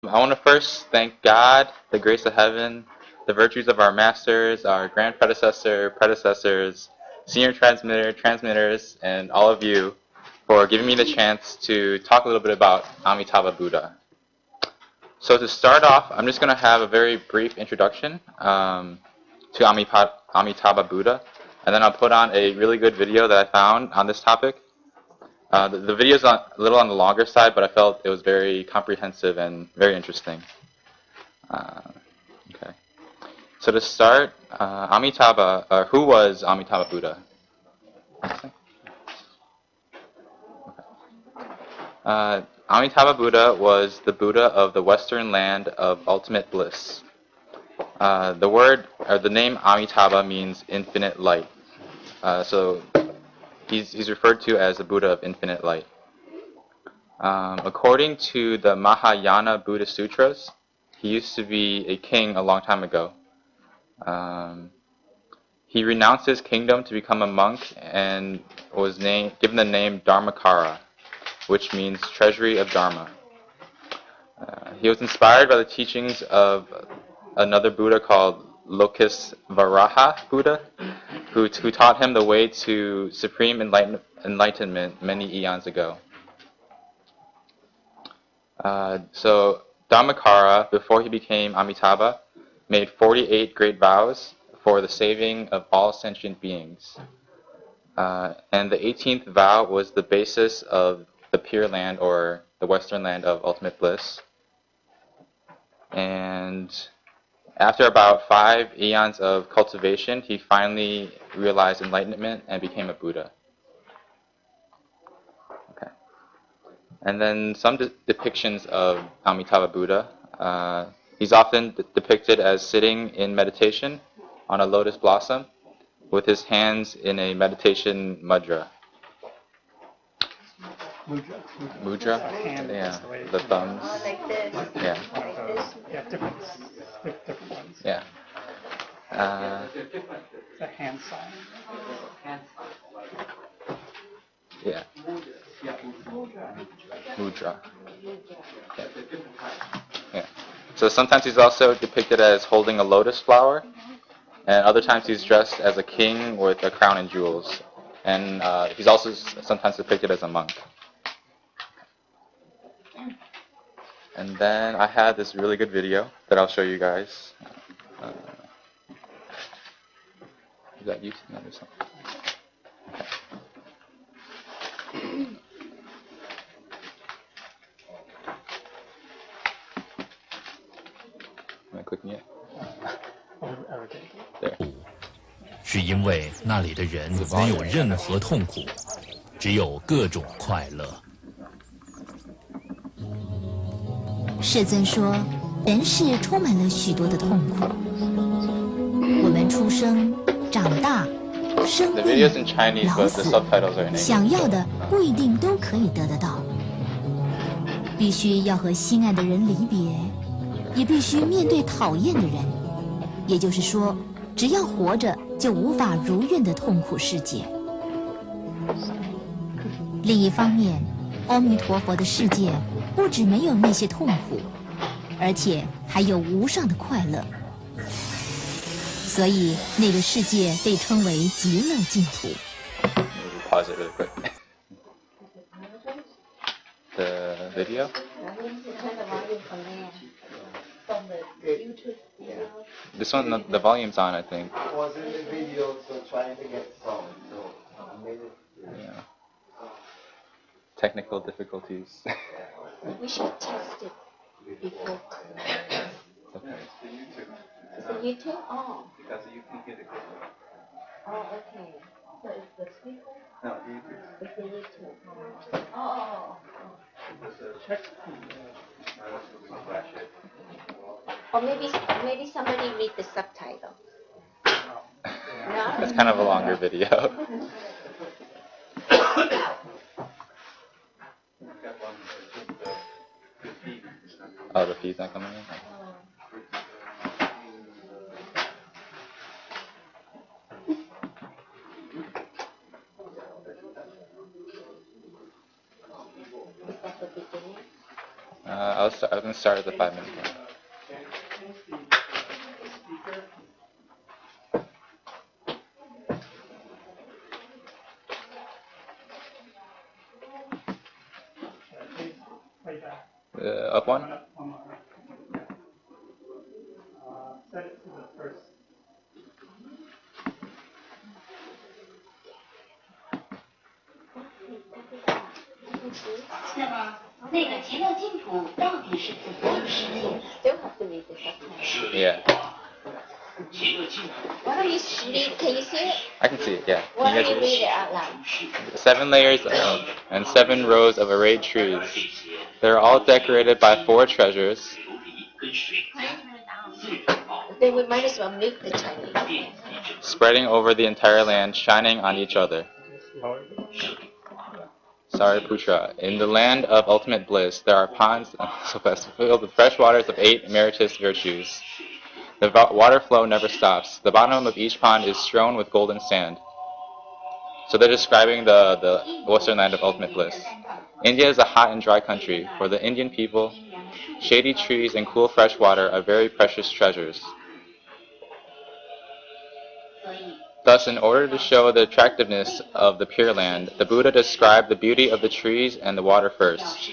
I want to first thank God, the grace of heaven, the virtues of our masters, our grand predecessors, senior transmitters, and all of you for giving me the chance to talk a little bit about Amitabha Buddha. So to start off, I'm just going to have a very brief introduction to Amitabha Buddha, and then I'll put on a really good video that I found on this topic. The video is a little on the longer side, but I felt it was very comprehensive and very interesting. Okay. So to start, Amitabha, who was Amitabha Buddha? Amitabha Buddha was the Buddha of the Western land of ultimate bliss. The name Amitabha means infinite light. So he's referred to as the Buddha of infinite light. According to the Mahayana Buddhist Sutras, he used to be a king a long time ago. He renounced his kingdom to become a monk and was given the name Dharmakara, which means treasury of Dharma. He was inspired by the teachings of another Buddha called Lokisvaraha Buddha, who taught him the way to supreme enlightenment many eons ago. So Dharmakara, before he became Amitabha, made 48 great vows for the saving of all sentient beings. And the 18th vow was the basis of the Pure Land, or the Western land of ultimate bliss. And after about 5 eons of cultivation, he finally realized enlightenment and became a Buddha. Okay. And then some depictions of Amitabha Buddha. He's often depicted as sitting in meditation on a lotus blossom with his hands in a meditation mudra. Mudra? Yeah, the thumbs. Oh, like this. Yeah. Like this. Yeah, different ones. Yeah. It's a hand sign. Yeah. Mudra. Yeah. So sometimes he's also depicted as holding a lotus flower, and other times he's dressed as a king with a crown and jewels. And he's also sometimes depicted as a monk. And then I had this really good video that I'll show you guys. Is that you? No, there's something. Am I clicking it? There. 是因为那里的人没有任何痛苦，只有各种快乐。世尊说，人世充满了许多的痛苦。我们出生、长大、生病、老死，想要的不一定都可以得到。必须要和心爱的人离别，也必须面对讨厌的人。也就是说，只要活着，就无法如愿的痛苦世界。另一方面，阿弥陀佛的世界不止没有那些痛苦，而且还有无上的快乐。所以那个世界被称为极乐净土。Pause it really quick. The video? This one, the volume's on, I think. Was in the video, so trying to get sound. So made it. Yeah. Technical difficulties. We should test it before. Okay. Is it YouTube? Oh. Because you can get it. Oh, okay. So it's the speaker? No, YouTube. It's the YouTube. Oh. Check. Or maybe somebody read the subtitle. No? It's kind of a longer video. Oh, the feed's not coming in? I was gonna start at the 5-minute mark. Up one? One more. Set it to the first. 那么，那个极乐净土到底是怎么实现的？ Still have to read the subtitle. Yeah. Why don't you read? Can you see it? I can see it, yeah. Why Can you don't you guys read read it out loud? it? 7 layers and 7 rows of arrayed trees. They're all decorated by 4 treasures. Then we might as well mute the Chinese. Spreading over the entire land, shining on each other. Sariputra. In the land of ultimate bliss, there are ponds filled with fresh waters of 8 meritorious virtues. The water flow never stops. The bottom of each pond is strewn with golden sand. So they're describing the western land of ultimate bliss. India is a hot and dry country. For the Indian people, shady trees and cool fresh water are very precious treasures. Thus, in order to show the attractiveness of the Pure Land, the Buddha described the beauty of the trees and the water first.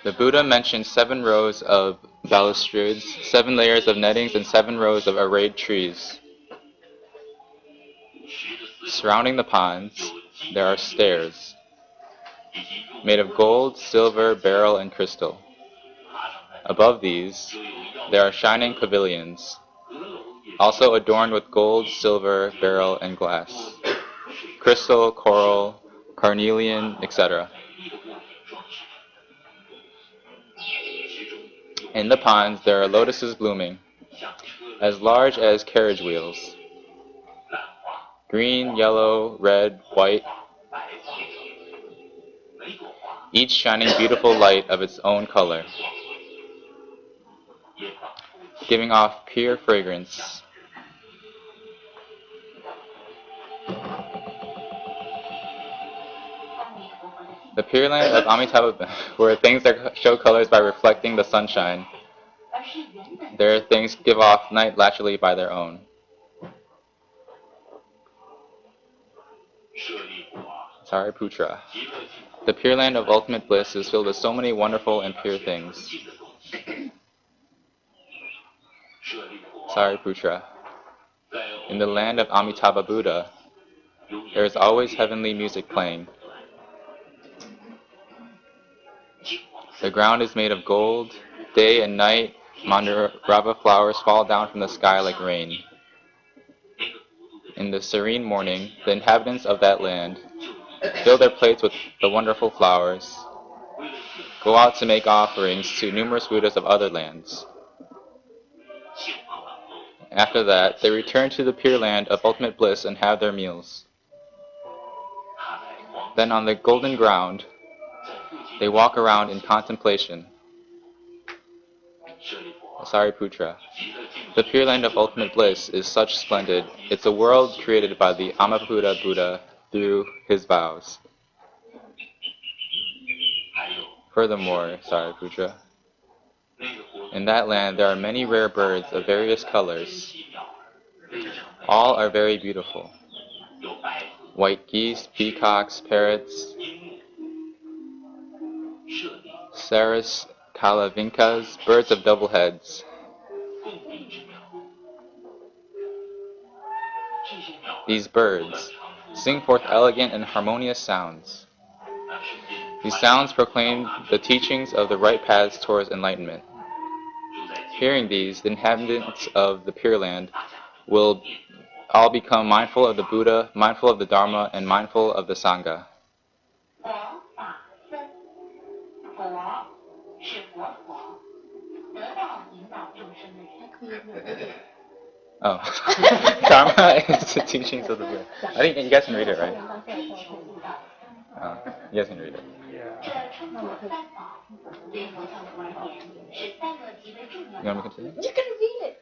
The Buddha mentioned 7 rows of balustrades, 7 layers of nettings, and 7 rows of arrayed trees. Surrounding the ponds, there are stairs, made of gold, silver, beryl, and crystal. Above these, there are shining pavilions, also adorned with gold, silver, beryl, and glass, crystal, coral, carnelian, etc. In the ponds, there are lotuses blooming, as large as carriage wheels, green, yellow, red, white, each shining beautiful light of its own color, giving off pure fragrance. The Pure Land of Amitabha, where things that show colors by reflecting the sunshine, there things give off light naturally by their own. Sariputra. The Pure Land of ultimate bliss is filled with so many wonderful and pure things. Sariputra. In the land of Amitabha Buddha, there is always heavenly music playing. The ground is made of gold. Day and night, mandarava flowers fall down from the sky like rain. In the serene morning, the inhabitants of that land fill their plates with the wonderful flowers, go out to make offerings to numerous Buddhas of other lands. After that, they return to the Pure Land of ultimate bliss and have their meals. Then on the golden ground, they walk around in contemplation. Sariputra. The Pure Land of ultimate bliss is such splendid. It's a world created by the Amitabha Buddha through his vows. Furthermore, Sariputra, in that land there are many rare birds of various colors. All are very beautiful. White geese, peacocks, parrots, Saris Kalavinkas, birds of double heads. These birds sing forth elegant and harmonious sounds. These sounds proclaim the teachings of the right paths towards enlightenment. Hearing these, the inhabitants of the Pure Land will all become mindful of the Buddha, mindful of the Dharma, and mindful of the Sangha. Oh, Dharma is the teachings of the Buddha. I think you guys can read it, right? You guys can read it. You want me to continue? You can read it.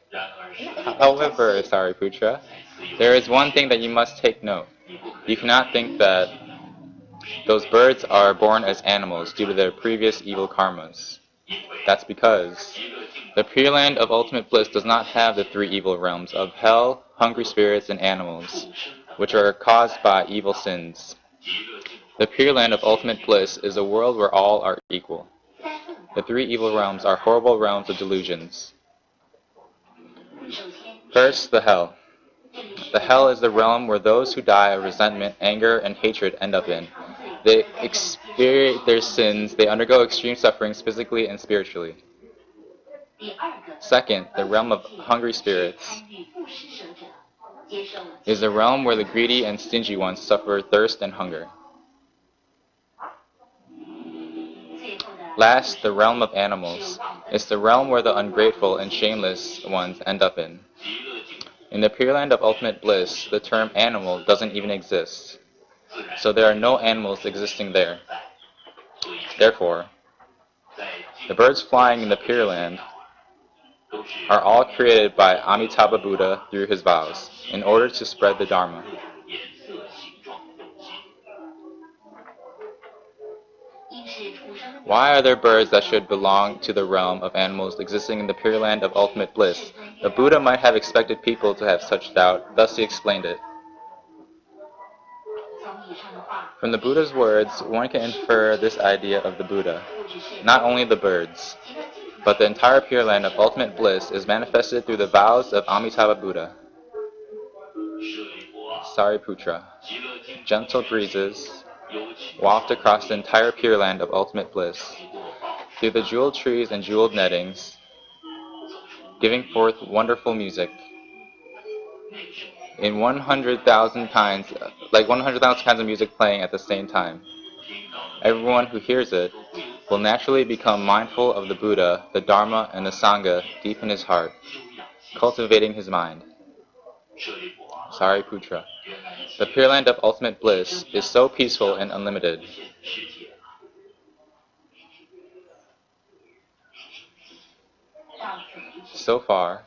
However, Sariputra, there is one thing that you must take note. You cannot think that Those birds are born as animals due to their previous evil karmas. That's because the Pure Land of Ultimate Bliss does not have the three evil realms of hell, hungry spirits, and animals, which are caused by evil sins. The Pure Land of Ultimate Bliss is a world where all are equal. The three evil realms are horrible realms of delusions. First, the hell. The hell is the realm where those who die of resentment, anger, and hatred end up in. They experience their sins, they undergo extreme sufferings physically and spiritually. Second, the realm of hungry spirits is the realm where the greedy and stingy ones suffer thirst and hunger. Last, the realm of animals is the realm where the ungrateful and shameless ones end up in. In the Pure Land of Ultimate Bliss, the term animal doesn't even exist, so there are no animals existing there. Therefore, the birds flying in the Pure Land are all created by Amitabha Buddha through his vows, in order to spread the Dharma. Why are there birds that should belong to the realm of animals existing in the Pure Land of Ultimate Bliss? The Buddha might have expected people to have such doubt, thus he explained it. From the Buddha's words, one can infer this idea of the Buddha. Not only the birds, but the entire Pure Land of Ultimate Bliss is manifested through the vows of Amitabha Buddha. Sariputra, gentle breezes waft across the entire Pure Land of Ultimate Bliss, through the jeweled trees and jeweled nettings, giving forth wonderful music. In 100,000 kinds, like 100,000 kinds of music playing at the same time. Everyone who hears it will naturally become mindful of the Buddha, the Dharma, and the Sangha deep in his heart, cultivating his mind. Sariputra, the Pure Land of Ultimate Bliss is so peaceful and unlimited. So far,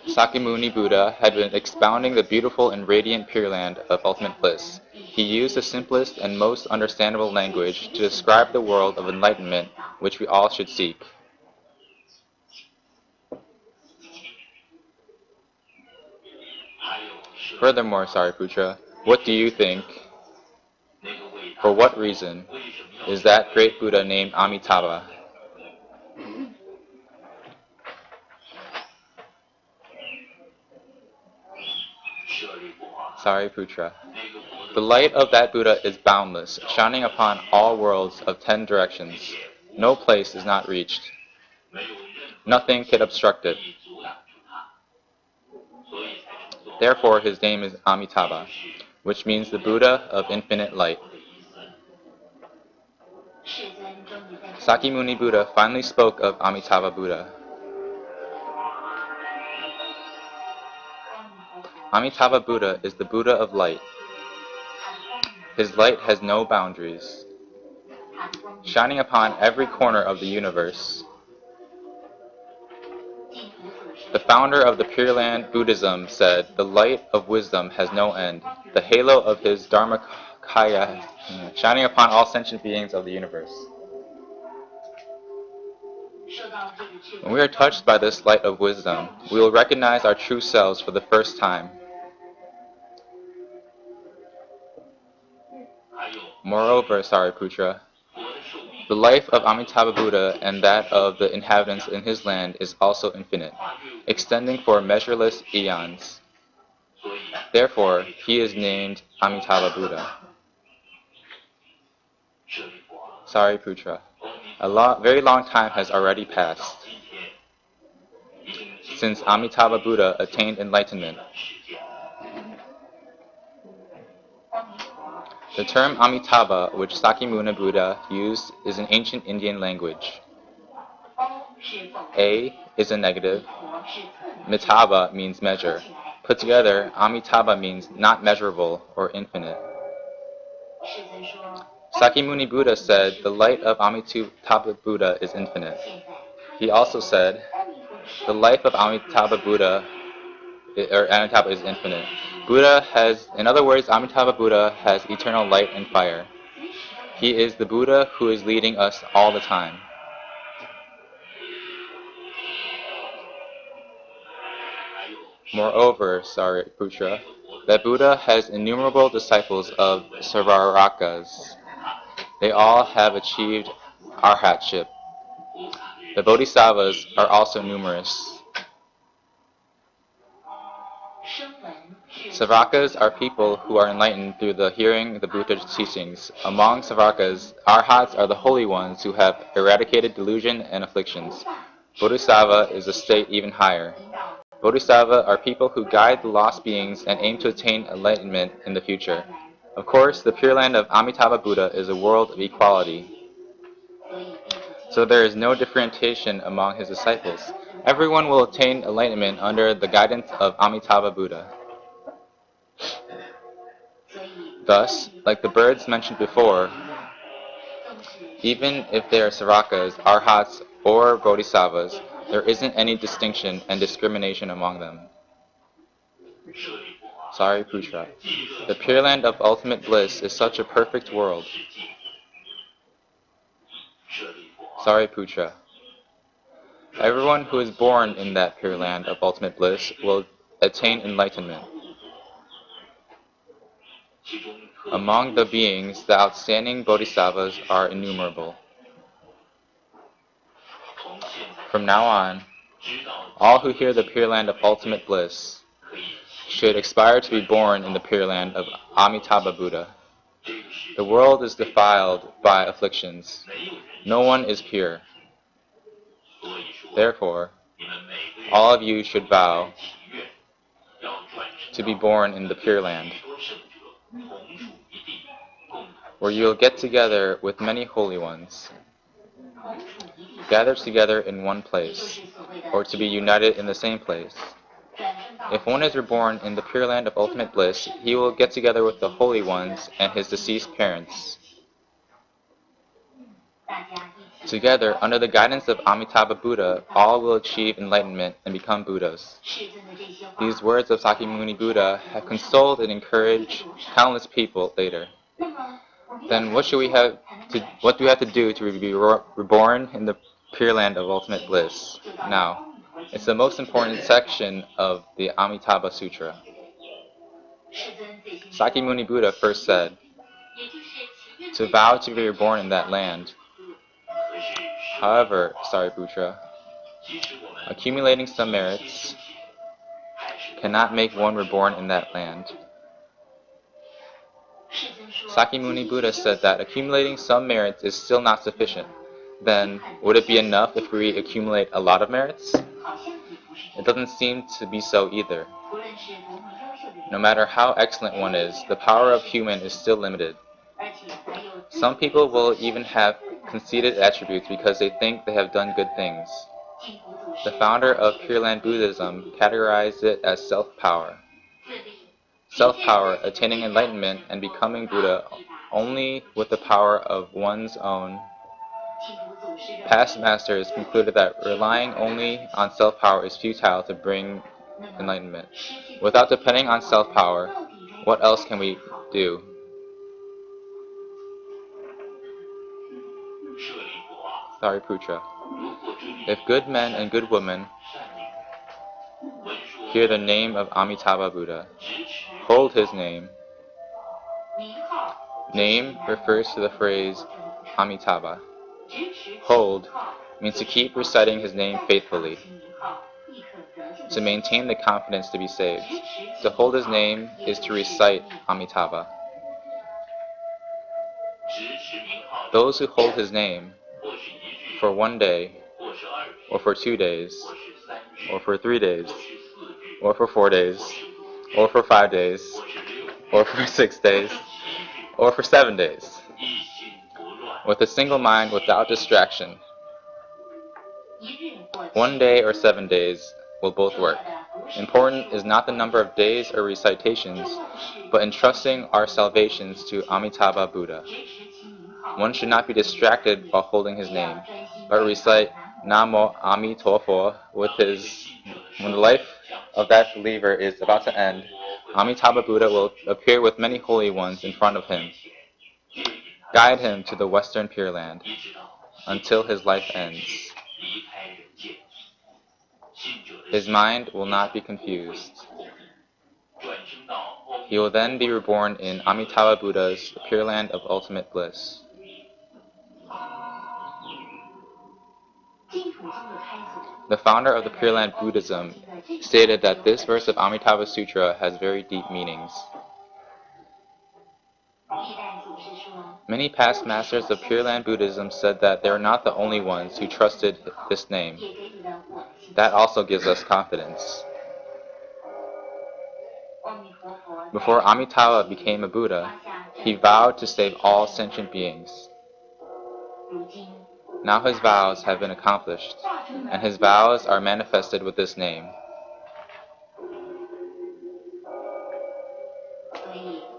Sakyamuni Buddha had been expounding the beautiful and radiant Pure Land of Ultimate Bliss. He used the simplest and most understandable language to describe the world of enlightenment which we all should seek. Furthermore, Sariputra, what do you think? For what reason is that great Buddha named Amitabha? Sariputra, the light of that Buddha is boundless, shining upon all worlds of 10 directions. No place is not reached. Nothing can obstruct it. Therefore, his name is Amitabha, which means the Buddha of infinite light. Sakyamuni Buddha finally spoke of Amitabha Buddha. Amitabha Buddha is the Buddha of light. His light has no boundaries, shining upon every corner of the universe. The founder of the Pure Land Buddhism said, "The light of wisdom has no end, the halo of his Dharmakaya shining upon all sentient beings of the universe." When we are touched by this light of wisdom, we will recognize our true selves for the first time. Moreover, Sariputra, the life of Amitabha Buddha and that of the inhabitants in his land is also infinite, extending for measureless eons. Therefore, he is named Amitabha Buddha. Sariputra, a very long time has already passed since Amitabha Buddha attained enlightenment. The term Amitabha, which Sakyamuni Buddha used, is an ancient Indian language. A is a negative. Mitaba means measure. Put together, Amitabha means not measurable or infinite. Sakyamuni Buddha said the light of Amitabha Buddha is infinite. He also said the life of Amitabha Buddha is infinite. Buddha has, in other words, Amitabha Buddha has eternal light and fire. He is the Buddha who is leading us all the time. Moreover, Sariputra, that Buddha has innumerable disciples of Sararakas. They all have achieved arhatship. The Bodhisattvas are also numerous. Sarakas are people who are enlightened through the hearing the Buddha's teachings. Among Sarakas, arhats are the holy ones who have eradicated delusion and afflictions. Bodhisattva is a state even higher. Bodhisattva are people who guide the lost beings and aim to attain enlightenment in the future. Of course, the Pure Land of Amitabha Buddha is a world of equality. So there is no differentiation among his disciples. Everyone will attain enlightenment under the guidance of Amitabha Buddha. Thus, like the birds mentioned before, even if they are Sarakas, Arhats, or Bodhisattvas, there isn't any distinction and discrimination among them. Sariputra, the Pure Land of ultimate bliss is such a perfect world. Sariputra, everyone who is born in that Pure Land of ultimate bliss will attain enlightenment. Among the beings, the outstanding bodhisattvas are innumerable. From now on, all who hear the Pure Land of ultimate bliss should aspire to be born in the Pure Land of Amitabha Buddha. The world is defiled by afflictions. No one is pure. Therefore, all of you should vow to be born in the Pure Land, where you will get together with many holy ones, gathered together in one place, or to be united in the same place. If one is reborn in the Pure Land of ultimate bliss, he will get together with the holy ones and his deceased parents. Together, under the guidance of Amitabha Buddha, all will achieve enlightenment and become Buddhas. These words of Sakyamuni Buddha have consoled and encouraged countless people later. Then what do we have to do to be reborn in the Pure Land of ultimate bliss? Now, it's the most important section of the Amitabha Sutra. Sakyamuni Buddha first said, to vow to be reborn in that land. However, Sariputra, accumulating some merits cannot make one reborn in that land. Sakyamuni Buddha said that accumulating some merits is still not sufficient. Then, would it be enough if we accumulate a lot of merits? It doesn't seem to be so either. No matter how excellent one is, the power of human is still limited. Some people will even have conceited attributes because they think they have done good things. The founder of Pure Land Buddhism categorized it as self-power. Self-power, attaining enlightenment and becoming Buddha only with the power of one's own. Past masters concluded that relying only on self-power is futile to bring enlightenment. Without depending on self-power, what else can we do? Sariputra, if good men and good women hear the name of Amitabha Buddha, hold his name. Name refers to the phrase Amitabha. Hold means to keep reciting his name faithfully. To maintain the confidence to be saved. To hold his name is to recite Amitabha. Those who hold his name for 1 day, or for 2 days, or for 3 days, or for 4 days, or for 5 days, or for 6 days, or for 7 days, with a single mind without distraction. 1 day or 7 days will both work. Important is not the number of days or recitations, but entrusting our salvations to Amitabha Buddha. One should not be distracted while holding his name, but recite Namo Amitabha with when the life of that believer is about to end, Amitabha Buddha will appear with many holy ones in front of him. Guide him to the Western Pure Land until his life ends. His mind will not be confused. He will then be reborn in Amitabha Buddha's Pure Land of ultimate bliss. The founder of the Pure Land Buddhism stated that this verse of Amitabha Sutra has very deep meanings. Many past masters of Pure Land Buddhism said that they were not the only ones who trusted this name. That also gives us confidence. Before Amitabha became a Buddha, he vowed to save all sentient beings. Now his vows have been accomplished, and his vows are manifested with this name.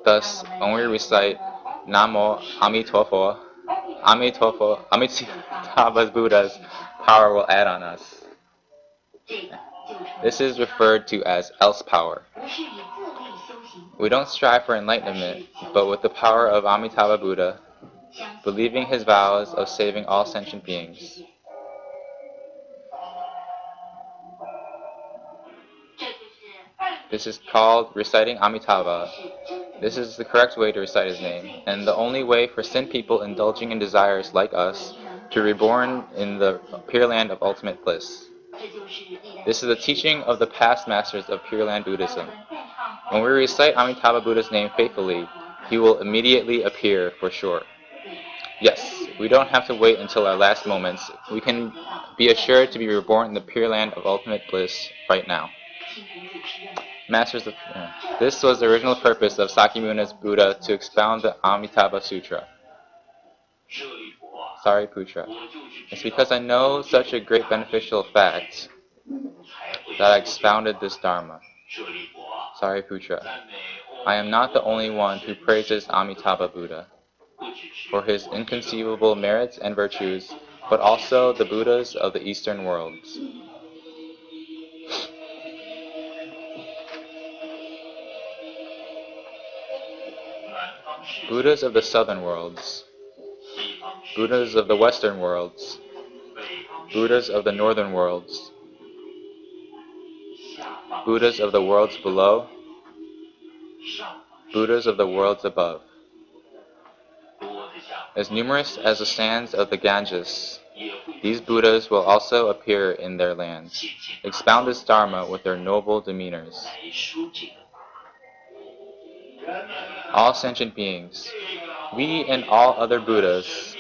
Thus, when we recite Namo Amitabha, Amitabha Buddha's power will add on us. This is referred to as else power. We don't strive for enlightenment, but with the power of Amitabha Buddha, believing his vows of saving all sentient beings. This is called reciting Amitabha. This is the correct way to recite his name, and the only way for sin people indulging in desires like us to reborn in the Pure Land of ultimate bliss. This is the teaching of the past masters of Pure Land Buddhism. When we recite Amitabha Buddha's name faithfully, he will immediately appear for sure. Yes, we don't have to wait until our last moments. We can be assured to be reborn in the Pure Land of ultimate bliss right now. This was the original purpose of Sakyamuna's Buddha to expound the Amitabha Sutra. Sariputra. It's because I know such a great beneficial fact that I expounded this Dharma. Sariputra. I am not the only one who praises Amitabha Buddha for his inconceivable merits and virtues, but also the Buddhas of the Eastern worlds. Buddhas of the Southern worlds, Buddhas of the Western worlds, Buddhas of the Northern worlds, Buddhas of the worlds below, Buddhas of the worlds above. As numerous as the sands of the Ganges, these Buddhas will also appear in their lands, expound this Dharma with their noble demeanors. All sentient beings, we and all other Buddhas,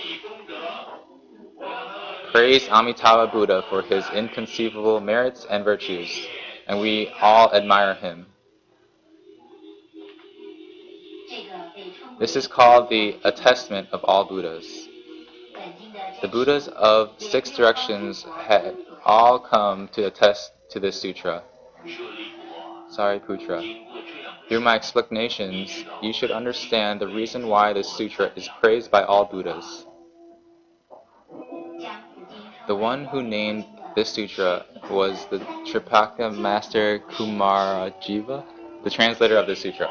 praise Amitabha Buddha for his inconceivable merits and virtues, and we all admire him. This is called the attestment of all Buddhas. The Buddhas of 6 directions had all come to attest to this sutra. Sariputra. Through my explanations, you should understand the reason why this sutra is praised by all Buddhas. The one who named this sutra was the Tripaka Master Kumarajiva, the translator of this sutra.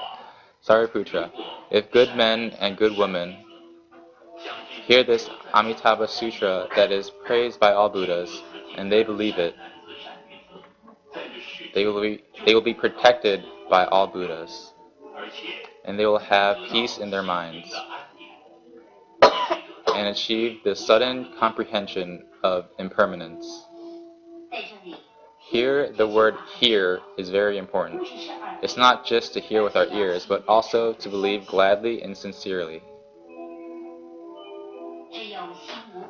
Sariputra, if good men and good women hear this Amitabha Sutra that is praised by all Buddhas, and they believe it, they will be protected by all Buddhas, and they will have peace in their minds, and achieve the sudden comprehension of impermanence. Here, the word hear is very important. It's not just to hear with our ears, but also to believe gladly and sincerely.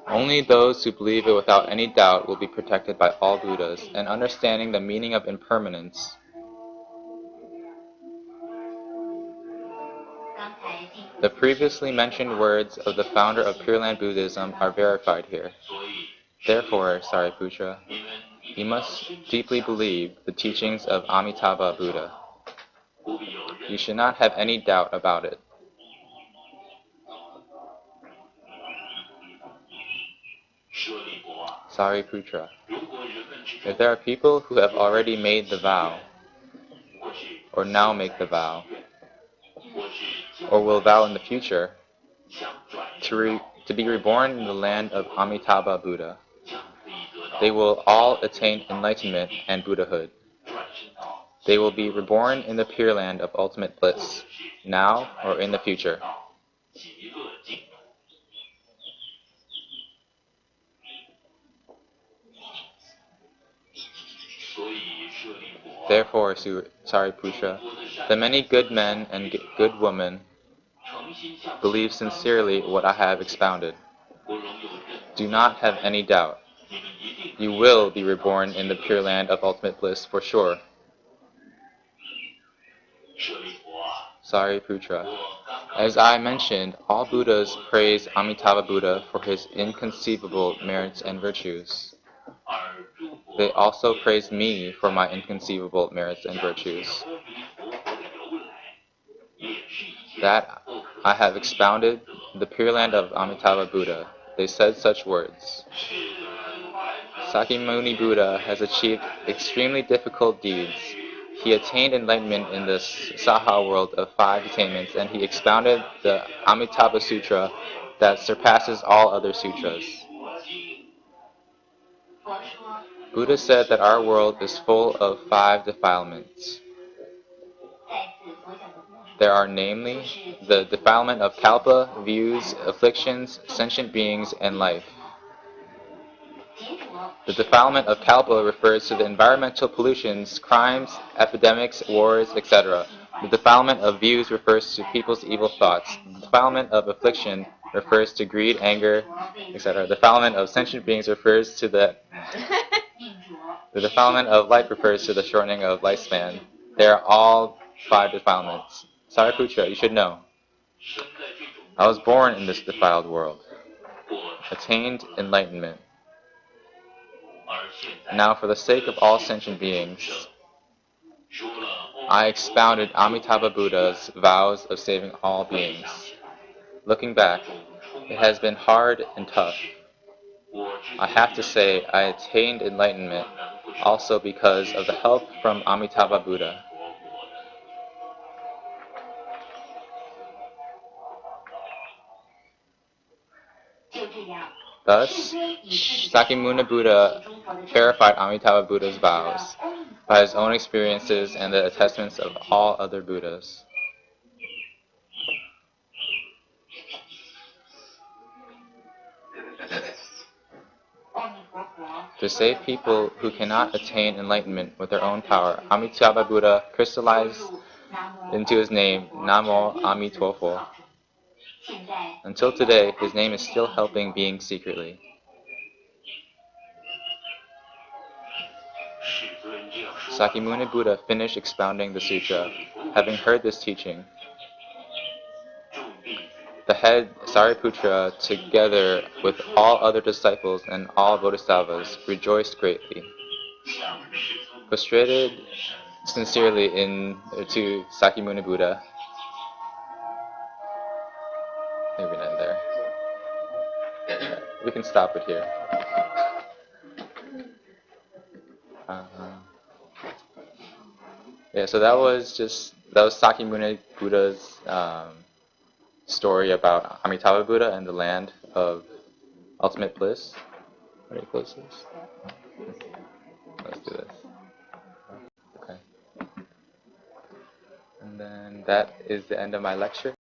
Only those who believe it without any doubt will be protected by all Buddhas, and understanding the meaning of impermanence. The previously mentioned words of the founder of Pure Land Buddhism are verified here. Therefore, Sariputra, you must deeply believe the teachings of Amitabha Buddha. You should not have any doubt about it. Sariputra, if there are people who have already made the vow, or now make the vow, or will vow in the future, to be reborn in the land of Amitabha Buddha. They will all attain enlightenment and Buddhahood. They will be reborn in the Pure Land of ultimate bliss, now or in the future. Therefore, Sariputra, the many good men and good women believe sincerely what I have expounded. Do not have any doubt. You will be reborn in the Pure Land of ultimate bliss for sure. Sariputra, as I mentioned, all Buddhas praise Amitabha Buddha for his inconceivable merits and virtues. They also praise me for my inconceivable merits and virtues. That I have expounded the Pure Land of Amitabha Buddha. They said such words. Sakyamuni Buddha has achieved extremely difficult deeds. He attained enlightenment in the Saha world of 5 attainments, and he expounded the Amitabha Sutra that surpasses all other sutras. Buddha said that our world is full of 5 defilements. There are namely the defilement of kalpa, views, afflictions, sentient beings, and life. The defilement of kalpa refers to the environmental pollutions, crimes, epidemics, wars, etc. The defilement of views refers to people's evil thoughts. The defilement of affliction refers to greed, anger, etc. The defilement of sentient beings refers to the defilement of life refers to the shortening of lifespan. They are all 5 defilements. Sariputra, you should know. I was born in this defiled world, attained enlightenment. Now, for the sake of all sentient beings, I expounded Amitabha Buddha's vows of saving all beings. Looking back, it has been hard and tough. I have to say I attained enlightenment also because of the help from Amitabha Buddha. Thus, Sakyamuni Buddha verified Amitabha Buddha's vows by his own experiences and the attestments of all other Buddhas. To save people who cannot attain enlightenment with their own power, Amitabha Buddha crystallized into his name, Namo Amitofo. Until today, his name is still helping beings secretly. Sakyamuni Buddha finished expounding the sutra. Having heard this teaching, the head Sariputra, together with all other disciples and all bodhisattvas, rejoiced greatly. Prostrated sincerely to Sakyamuni Buddha. I think we can end there. We can stop it here. Yeah, so that was Sakyamuni Buddha's story about Amitabha Buddha and the land of ultimate bliss. Ready to close this? Let's do this. Okay. And then that is the end of my lecture.